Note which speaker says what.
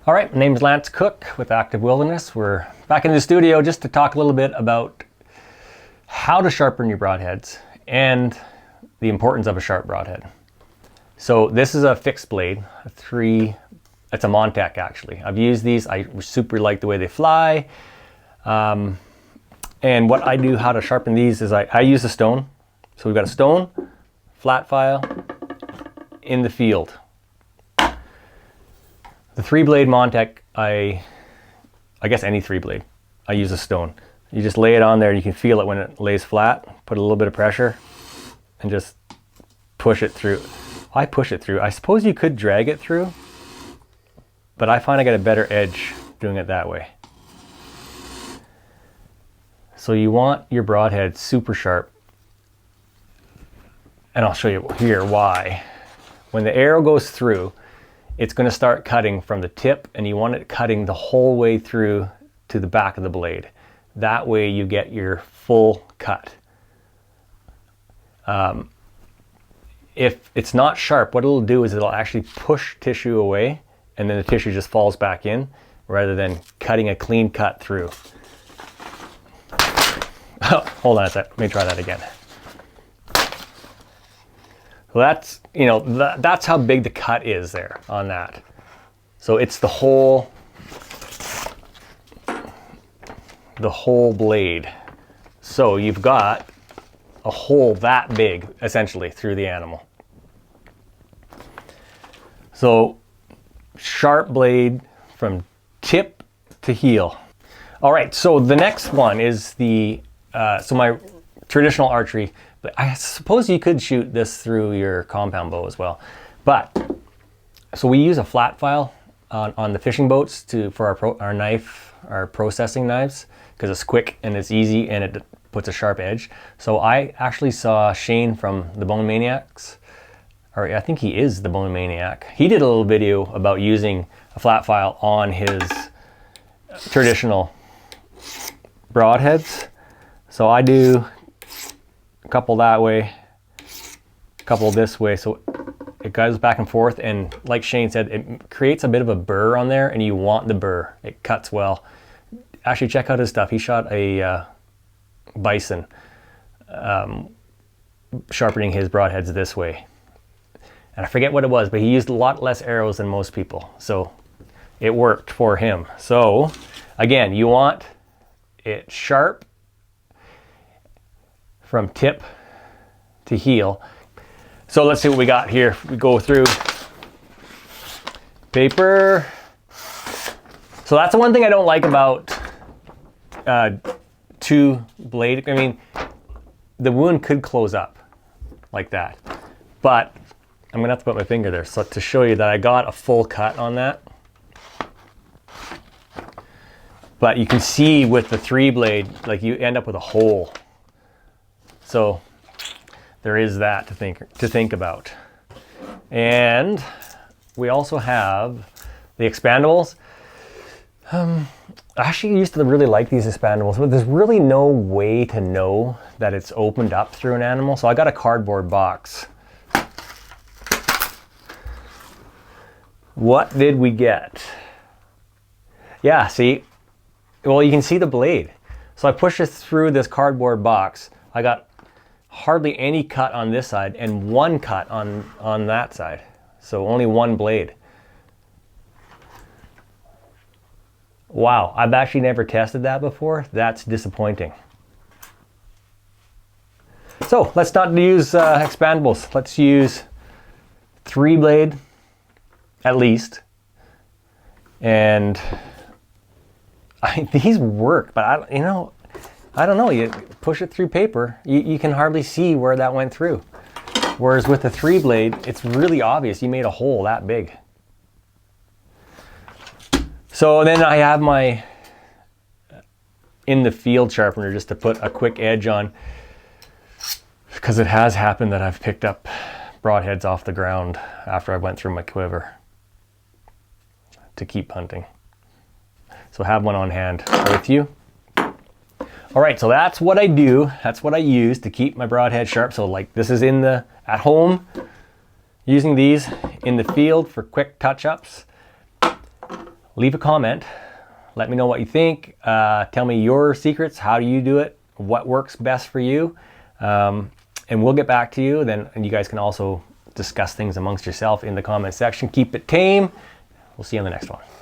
Speaker 1: All right, my name is Lance Cook with Active Wilderness. We're back in the studio just to talk a little bit about how to sharpen your broadheads and the importance of a sharp broadhead. So this is a fixed blade, it's a Montec actually. I've used these, I super like the way they fly. And what I do, how to sharpen these is I use a stone. So we've got a stone, flat file, in the field. The 3-blade Montec, I guess any 3-blade, I use a stone. You just lay it on there, you can feel it when it lays flat, put a little bit of pressure, and just push it through. I push it through. I suppose you could drag it through, but I find I get a better edge doing it that way. So you want your broadhead super sharp, and I'll show you here why. When the arrow goes through, it's going to start cutting from the tip, and you want it cutting the whole way through to the back of the blade. That way you get your full cut. If it's not sharp, what it'll do is it'll actually push tissue away, and then the tissue just falls back in rather than cutting a clean cut through. Oh, hold on a sec, let me try that again. So that's, that's how big the cut is there on that. So it's the whole blade. So you've got a hole that big essentially through the animal. So sharp blade from tip to heel. All right, so the next one is so my traditional archery. But I suppose you could shoot this through your compound bow as well. But so we use a flat file on the fishing boats for our processing knives, because it's quick and it's easy and it puts a sharp edge. So I actually saw Shane from the Bone Maniacs, or I think he is the Bone Maniac. He did a little video about using a flat file on his traditional broadheads. So I do a couple that way, a couple this way, so it goes back and forth, and like Shane said, it creates a bit of a burr on there, and you want the burr. It cuts well. Actually, check out his stuff. He shot a bison sharpening his broadheads this way. And I forget what it was, but he used a lot less arrows than most people, so it worked for him. So again, you want it sharp from tip to heel. So let's see what we got here. We go through paper. So that's the one thing I don't like about 2-blade. I mean, the wound could close up like that, but I'm gonna have to put my finger there so to show you that I got a full cut on that. But you can see with the 3-blade, like you end up with a hole. So there is that to think about. And we also have the expandables. I actually used to really like these expandables, but there's really no way to know that it's opened up through an animal. So I got a cardboard box. What did we get? Yeah, see, well, you can see the blade. So I pushed it through this cardboard box. I got hardly any cut on this side and one cut on that side. So only one blade. Wow, I've actually never tested that before. That's disappointing. So let's not use expandables. Let's use 3-blade at least. And these work, but I don't know, you push it through paper, you can hardly see where that went through. Whereas with the 3-blade, it's really obvious you made a hole that big. So then I have my in the field sharpener just to put a quick edge on, because it has happened that I've picked up broadheads off the ground after I went through my quiver to keep hunting. So have one on hand with you. All right, so that's what I do. That's what I use to keep my broadhead sharp. So like this is at home, using these in the field for quick touch-ups. leave a comment. Let me know what you think. Tell me your secrets. How do you do it? What works best for you? And we'll get back to you. Then, and you guys can also discuss things amongst yourself in the comment section. Keep it tame. We'll see you on the next one.